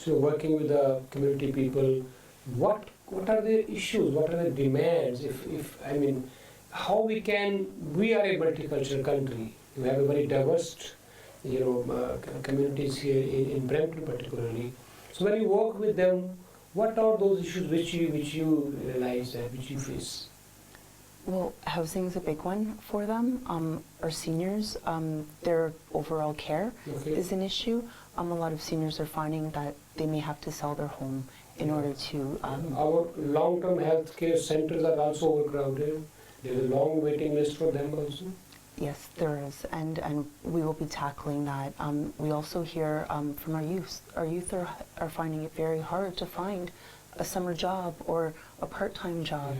So working with the community people, what are the issues? What are the demands? If I mean, how we are a multicultural country. We have a very diverse, communities here in Brampton particularly. So when you work with them, what are those issues which you realize that which you face? Well, housing is a big one for them. Our seniors, their overall care is an issue. A lot of seniors are finding that they may have to sell their home in order to... Our long-term health care centers are also overcrowded. There's a long waiting list for them also. Yes, there is, and we will be tackling that. We also hear from our youth. Our youth are finding it very hard to find a summer job or a part-time job.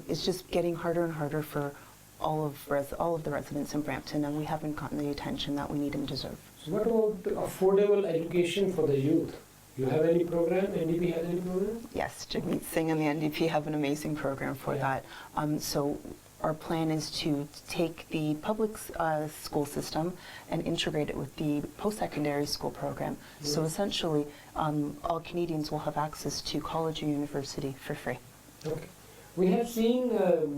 It's just getting harder and harder for all of the residents in Brampton, and we haven't gotten the attention that we need and deserve. So what about affordable education for the youth? You have any program? NDP has any program? Yes, Jagmeet Singh and the NDP have an amazing program for that. So our plan is to take the public school system and integrate it with the post-secondary school program. So essentially, all Canadians will have access to college or university for free. Okay. We have seen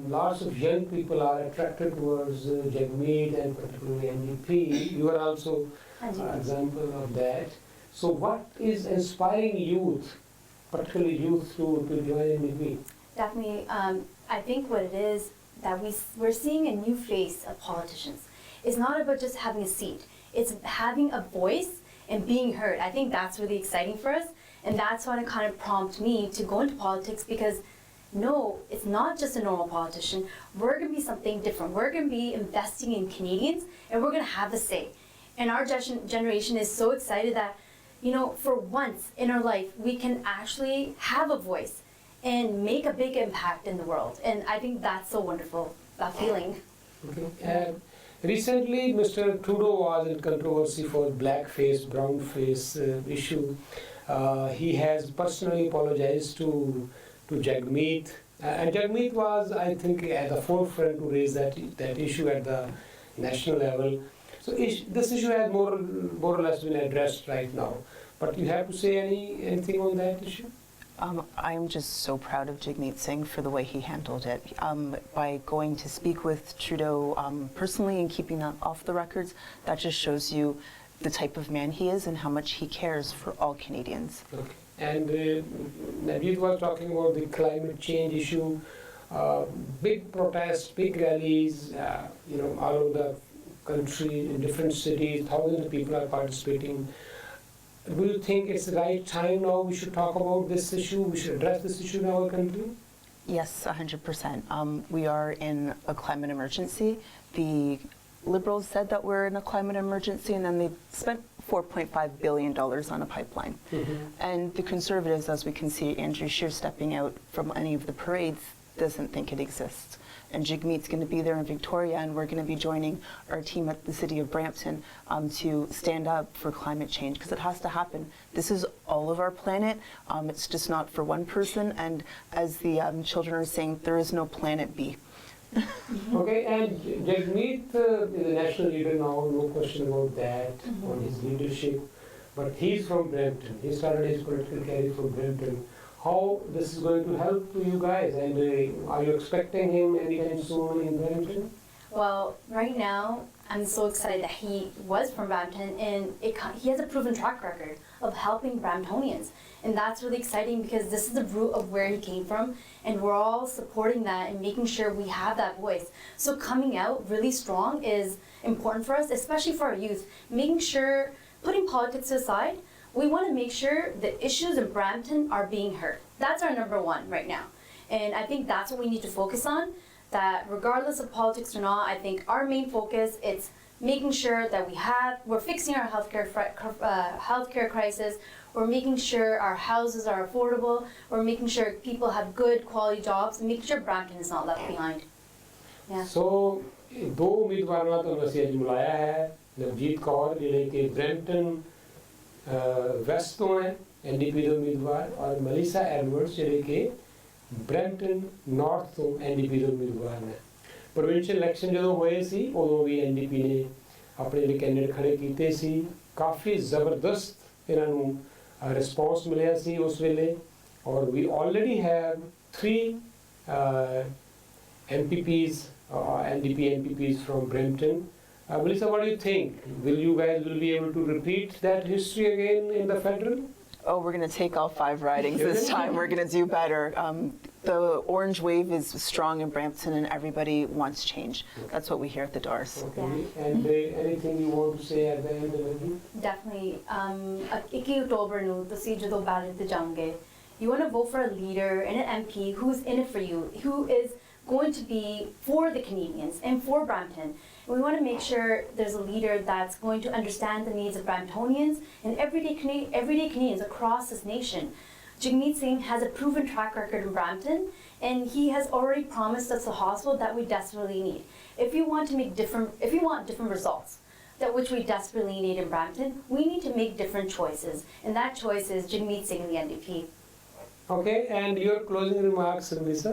lots of young people are attracted towards Jagmeet and particularly NDP. You are also an example of that. So what is inspiring youth, particularly youth, to join NDP? Definitely. I think what it is that we're seeing a new face of politicians. It's not about just having a seat. It's having a voice and being heard. I think that's really exciting for us, and that's what kind of prompted me to go into politics, because no, it's not just a normal politician. We're going to be something different. We're going to be investing in Canadians, and we're going to have a say. And our generation is so excited that, for once in our life, we can actually have a voice and make a big impact in the world. And I think that's so wonderful, that feeling. Okay. Recently, Mr. Trudeau was in controversy for blackface, brownface issue. He has personally apologized to Jagmeet. And Jagmeet was, I think, at the forefront to raise that issue at the national level. So this issue has more or less been addressed right now. But you have to say anything on that issue? I'm just so proud of Jagmeet Singh for the way he handled it. By going to speak with Trudeau personally and keeping that off the records, that just shows you the type of man he is and how much he cares for all Canadians. Okay. And Navjeet was talking about the climate change issue, big protests, big rallies, all over the country, in different cities, thousands of people are participating. Do you think it's the right time now we should talk about this issue, we should address this issue in our country? Yes, 100%. We are in a climate emergency. The Liberals said that we're in a climate emergency, and then they spent $4.5 billion on a pipeline. And the Conservatives, as we can see, Andrew Scheer stepping out from any of the parades, doesn't think it exists. And Jagmeet's going to be there in Victoria, and we're going to be joining our team at the City of Brampton to stand up for climate change, because it has to happen. This is all of our planet. It's just not for one person, and as the children are saying, there is no planet B. Okay, and Jagmeet is a national leader now, no question about that, on his leadership. But he's from Brampton. He started his political career from Brampton. How this is going to help you guys, and are you expecting him anytime soon in Brampton? Well, right now, I'm so excited that he was from Brampton, and he has a proven track record of helping Bramptonians. And that's really exciting, because this is the root of where he came from, and we're all supporting that and making sure we have that voice. So coming out really strong is important for us, especially for our youth, making sure, putting politics aside, we want to make sure the issues in Brampton are being heard. That's our number one right now. And I think that's what we need to focus on, that regardless of politics or not, I think our main focus is making sure that we're fixing our healthcare crisis, we're making sure our houses are affordable, we're making sure people have good quality jobs, and making sure Brampton is not left behind. Yeah. So, दो उम्मीदवारों को वैसे आज बुलाया है, नवजीत कौर जिले के Brampton waste तो हैं एनडीपी ਦੇ ਉਮੀਦਵਾਰ और मलिसा एडवर्ड्स जिले के ब्रैम्पटन नॉर्थ ਤੋਂ एनडीपी ਦੇ ਉਮੀਦਵਾਰ ਨੇ ਪ੍ਰੋਵਿੰਸ਼ੀਅਲ ਇਲੈਕਸ਼ਨ ਜਦੋਂ ਹੋਏ ਸੀ ਉਦੋਂ ਵੀ ਐਨਡੀਪੀ ਨੇ ਆਪਣੇ ਜਿਹੜੇ ਕੈਂਡੀਡੇਟ ਖੜੇ ਕੀਤੇ ਸੀ ਕਾਫੀ ਜ਼ਬਰਦਸਤ ਇਹਨਾਂ ਨੂੰ ਰਿਸਪੌਂਸ ਮਿਲਿਆ ਸੀ ਉਸ ਵੇਲੇ ਔਰ ਵੀ already have 3 MPPs, NDP MPPs from Brampton. Melissa, what do you think? Will you guys be able to repeat that history again in the federal? Oh, we're going to take all 5 ridings this time. We're going to do better. The orange wave is strong in Brampton and everybody wants change. That's what we hear at the doors. Okay. And anything you want to say at the end of it? Definitely. 21 October ਨੂੰ ਤੁਸੀਂ ਜਦੋਂ ballot ਤੇ ਜਾਓਗੇ, you want to vote for a leader and an MP who's in it for you, who is going to be for the Canadians and for Brampton. And we want to make sure there's a leader that's going to understand the needs of Bramptonians and everyday Canadians across this nation. Jagmeet Singh has a proven track record in Brampton, and he has already promised us the hospital that we desperately need. If you want different results, that which we desperately need in Brampton, we need to make different choices, and that choice is Jagmeet Singh and the NDP. Okay, and your closing remarks, Melissa?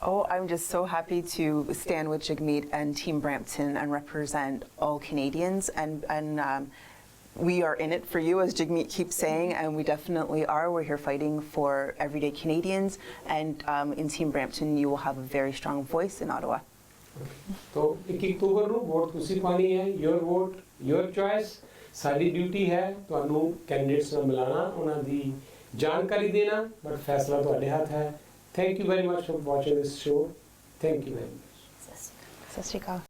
Oh, I'm just so happy to stand with Jagmeet and Team Brampton and represent all Canadians. And we are in it for you, as Jagmeet keeps saying, and we definitely are. We're here fighting for everyday Canadians. And in Team Brampton, you will have a very strong voice in Ottawa. तो 21 October ਨੂੰ vote ਤੁਸੀਂ ਪਾਣੀ ਹੈ your vote your choice ਸਾਡੀ duty ਹੈ ਤੁਹਾਨੂੰ candidates ਨਾਲ ਮਿਲਾਣਾ ਉਹਨਾਂ ਦੀ ਜਾਣਕਾਰੀ ਦੇਣਾ ਬਟ ਫੈਸਲਾ ਤੁਹਾਡੇ ਹੱਥ ਹੈ Thank you very much for watching this show. Thank you very much. Sat Shri Akal.